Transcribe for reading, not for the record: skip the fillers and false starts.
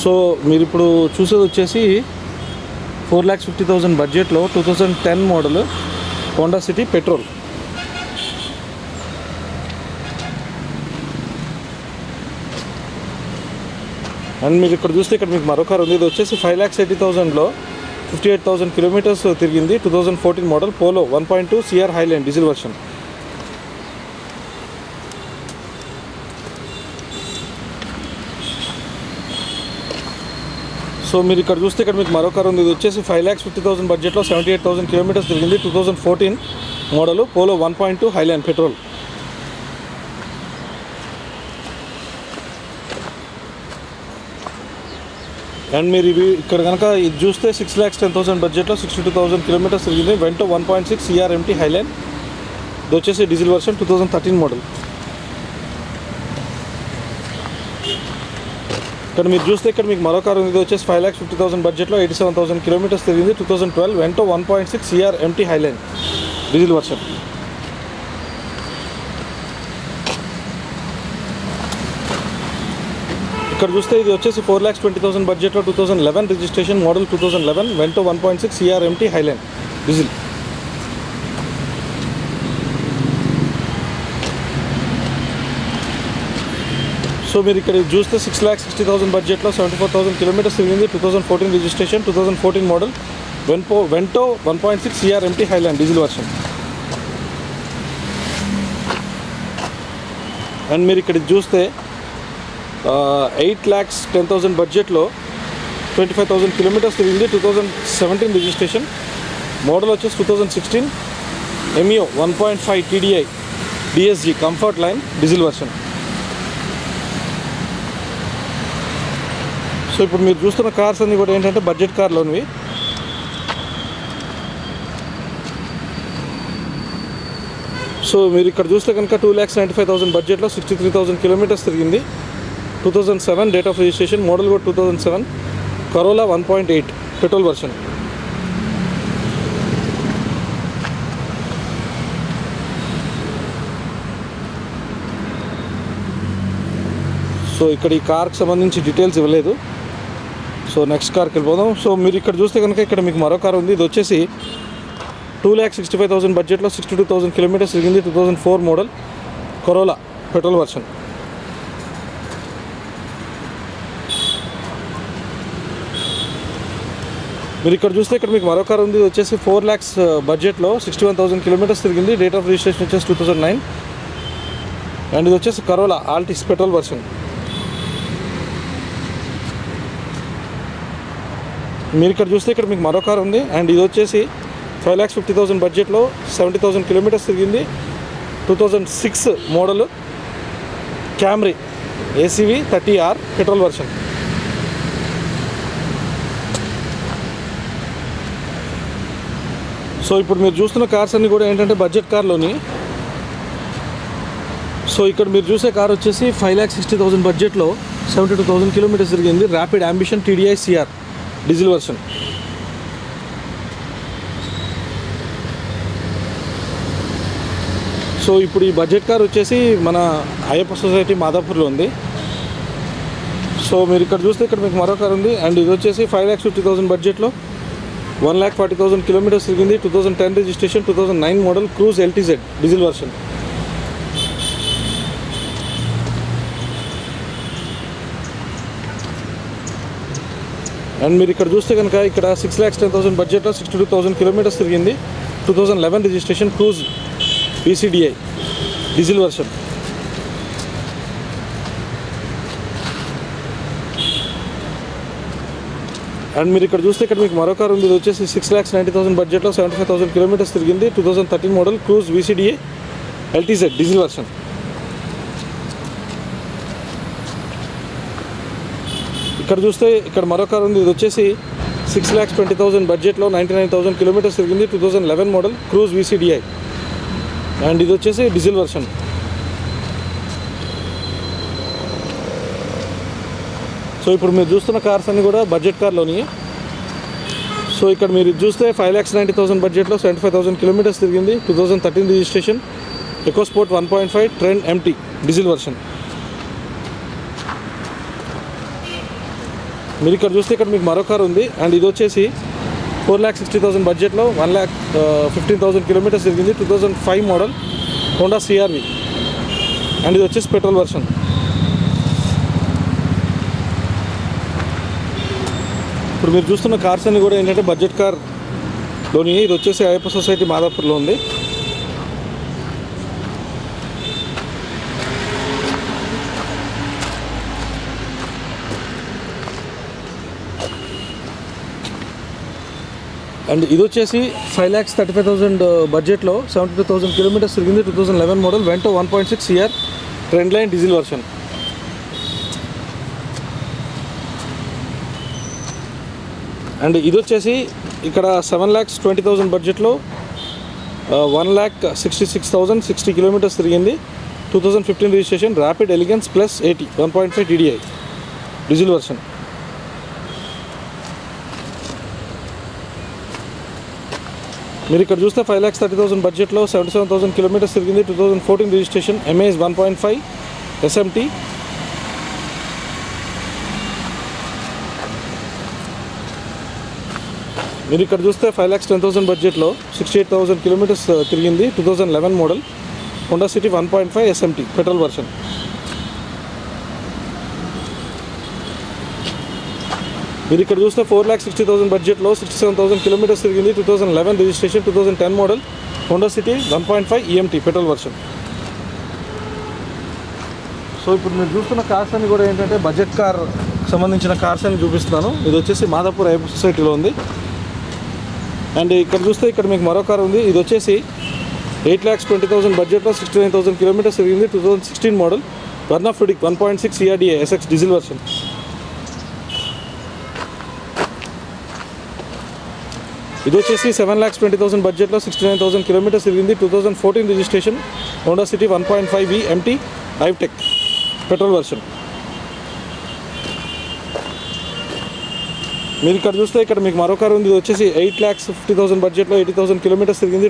So మీరు ఇప్పుడు చూసేది వచ్చేసి 4,50,000 బడ్జెట్లో 2010 model Honda city petrol. And మీరు ఇక్కడ చూస్తే ఇక్కడ మీకు మరో కార్ ఉంది. ఇది వచ్చేసి 5,80,000లో 58,000 కిలోమీటర్స్ తిరిగింది. 2014 model polo 1.2 CR highline diesel version. So మీరు ఇక్కడ చూస్తే ఇక్కడ మీకు మరో కార్ ఉంది. ఇది వచ్చేసి 5,50,000 బడ్జెట్లో 78,000 కిలోమీటర్స్ తిరిగింది. 2014 model polo 1.2 highline petrol. And మీరు ఇవి ఇక్కడ కనుక ఇది చూస్తే 6,10,000 బడ్జెట్లో 62,000 కిలోమీటర్స్ తిరిగింది. Vento 1.6 CR MT highline. ఇది వచ్చేసి డీజిల్ వర్షన్ 2013 మోడల్. ఇక్కడ మీరు చూస్తే ఇక్కడ మీకు మరో కార్ ఉంది. ఇది వచ్చేసి 5,50,000 బడ్జెట్లో 87,000 కిలోమీటర్స్ తిరిగింది. 2012 Vento 1.6 CR MT highline diesel version. ఇక్కడ చూస్తే ఇది వచ్చేసి 4,20,000 బడ్జెట్లో 2011 registration model 2011 Vento 1.6 CR MT highline diesel. So మీరు ఇక్కడ చూస్తే 6,60,000 బడ్జెట్లో 74,000 కిలోమీటర్స్ తిరిగింది. 2014 registration 2014 model Vento 1.6 CR MT highline diesel version. And మీరు ఇక్కడ చూస్తే 8,10,000 బడ్జెట్లో 25,000 కిలోమీటర్స్ తిరిగింది. 2017 రిజిస్ట్రేషన్ మోడల్ వచ్చేసి 2016 MEO 1.5 TDI DSG comfort line diesel version. So ఇప్పుడు మీరు చూస్తున్న కార్స్ అన్నీ కూడా ఏంటంటే బడ్జెట్ కార్లోనివి. సో మీరు ఇక్కడ చూస్తే కనుక 2,95,000 బడ్జెట్లో 63,000 కిలోమీటర్స్ తిరిగింది. 2007 డేట్ ఆఫ్ రిజిస్ట్రేషన్ మోడల్ కూడా 2007 కరోలా 1.8 పెట్రోల్ వర్షన్. సో ఇక్కడ ఈ కార్కి సంబంధించి డీటెయిల్స్ ఇవ్వలేదు. సో నెక్స్ట్ కార్కి వెళ్ళిపోదాం. సో మీరు ఇక్కడ చూస్తే కనుక ఇక్కడ మీకు మరో కార్ ఉంది. ఇది వచ్చేసి 2,65,000 బడ్జెట్లో 62,000 కిలోమీటర్స్ తిరిగింది. 2004 మోడల్ కరోలా పెట్రోల్ వర్షన్. మీరు ఇక్కడ చూస్తే ఇక్కడ మీకు మరో కార్ ఉంది. ఇది వచ్చేసి 4 lakhs బడ్జెట్లో 61,000 కిలోమీటర్స్ తిరిగింది. డేట్ ఆఫ్ రిజిస్ట్రేషన్ వచ్చేసి 2009 అండ్ ఇది వచ్చేసి కరోలా ఆల్టిస్ పెట్రోల్ వర్షన్. మీరు ఇక్కడ చూస్తే ఇక్కడ మీకు మరో కార్ ఉంది. అండ్ ఇది వచ్చేసి 5,50,000 బడ్జెట్లో 70,000 కిలోమీటర్స్ తిరిగింది. 2006 model Camry ACV 30R petrol version. So ఇప్పుడు మీరు చూస్తున్న కార్స్ అన్నీ కూడా ఏంటంటే బడ్జెట్ కార్లోని. సో ఇక్కడ మీరు చూసే కార్ వచ్చేసి 5,60,000 బడ్జెట్లో 72,000 కిలోమీటర్స్ తిరిగింది. Rapid ambition TDI CR diesel version. So ఇప్పుడు ఈ బడ్జెట్ కార్ వచ్చేసి మన అయ్యప్ప సొసైటీ మాదాపూర్లో ఉంది. సో మీరు ఇక్కడ చూస్తే ఇక్కడ మీకు మరో కార్ ఉంది. అండ్ ఇది వచ్చేసి 5,50,000 బడ్జెట్లో 1,40,000 కిలోమీటర్స్ తిరిగింది. 2010 registration 2009 model cruise LTZ diesel version. And మీరు ఇక్కడ చూస్తే కనుక ఇక్కడ 6,10,000 బడ్జెట్లో 62,000 కిలోమీటర్స్ తిరిగింది. 2011 registration cruise PCDI diesel version. And మీరు ఇక్కడ చూస్తే ఇక్కడ మీకు మరో కార్ ఉంది. ఇది వచ్చేసి 6,90,000 బడ్జెట్లో 75,000 కిలోమీటర్స్ తిరిగింది. 2013 model cruise VCDA LTZ diesel version. ఇక్కడ చూస్తే ఇక్కడ మరో కార్ ఉంది. ఇది వచ్చేసి 6,20,000 బడ్జెట్లో 99,000 కిలోమీటర్స్ తిరిగింది. 2011 మోడల్ క్రూజ్ VCDI అండ్ ఇది వచ్చేసి డీజిల్ వర్షన్. సో ఇప్పుడు మీరు చూస్తున్న కార్స్ అన్నీ కూడా బడ్జెట్ కార్లోని. సో ఇక్కడ మీరు చూస్తే 5,90,000 బడ్జెట్లో 75,000 కిలోమీటర్స్ తిరిగింది. 2013 registration EcoSport 1.5 trend MT diesel version. మీరు ఇక్కడ చూస్తే ఇక్కడ మీకు మరో కార్ ఉంది అండ్ ఇది వచ్చేసి 4,60,000 బడ్జెట్లో 1,15,000 కిలోమీటర్స్ తిరిగింది. 2005 మోడల్ హోండా CR-V అండ్ ఇది వచ్చేసి పెట్రోల్ వర్షన్. ఇప్పుడు మీరు చూస్తున్న కార్స్ అన్ని కూడా ఏంటంటే బడ్జెట్ కార్లోని. ఇది వచ్చేసి అయ్యప్ప సొసైటీ మాదాపూర్లో ఉంది. అండ్ ఇది వచ్చేసి 5,35,000 బడ్జెట్లో 72,000 కిలోమీటర్స్ తిరిగింది. 2011 model Vento 1.6 CR trend line diesel version. And ఇది వచ్చేసి ఇక్కడ 7,20,000 బడ్జెట్లో 1,66,060 కిలోమీటర్స్ తిరిగింది. 2015 registration rapid elegance plus 80 1.5 TDI diesel version. మీరు ఇక్కడ చూస్తే 5,30,000 బడ్జెట్లో 77,000 కిలోమీటర్స్ తిరిగింది. 2014 రిజిస్ట్రేషన్ MAS 1.5 SMT. మీరు ఇక్కడ చూస్తే 5,10,000 బడ్జెట్లో 68,000 కిలోమీటర్స్ తిరిగింది. 2011 model Honda City 1.5 SMT petrol version. మీరు ఇక్కడ చూస్తే 4,60,000 బడ్జెట్లో 67,000 కిలోమీటర్స్ తిరిగింది. 2011 registration 2010 model Honda City 1.5 EMT petrol version. So ఇప్పుడు మీరు చూస్తున్న కార్స్ అన్ని కూడా ఏంటంటే బడ్జెట్ కార్ సంబంధించిన కార్స్ అని చూపిస్తున్నాను. ఇది వచ్చేసి మాదాపూర్ అయ్యప్ప సొసైటీలో ఉంది. అండ్ ఇక్కడ చూస్తే ఇక్కడ మీకు మరో కార్ ఉంది. ఇది వచ్చేసి 8,20,000 బడ్జెట్లో 69,000 కిలోమీటర్స్ తిరిగింది. 2016 model Verna Fluidic 1.6 CRDA SX diesel version. ఇది వచ్చేసి 7,20,000 బడ్జెట్లో 69,000 కిలోమీటర్స్ తిరిగింది. 2014 registration Honda City 1.5 MT drive tech petrol version. మీరు ఇక్కడ చూస్తే ఇక్కడ మీకు మరో కారు ఉంది. ఇది వచ్చేసి 8,50,000 బడ్జెట్లో 80,000 కిలోమీటర్స్ తిరిగింది.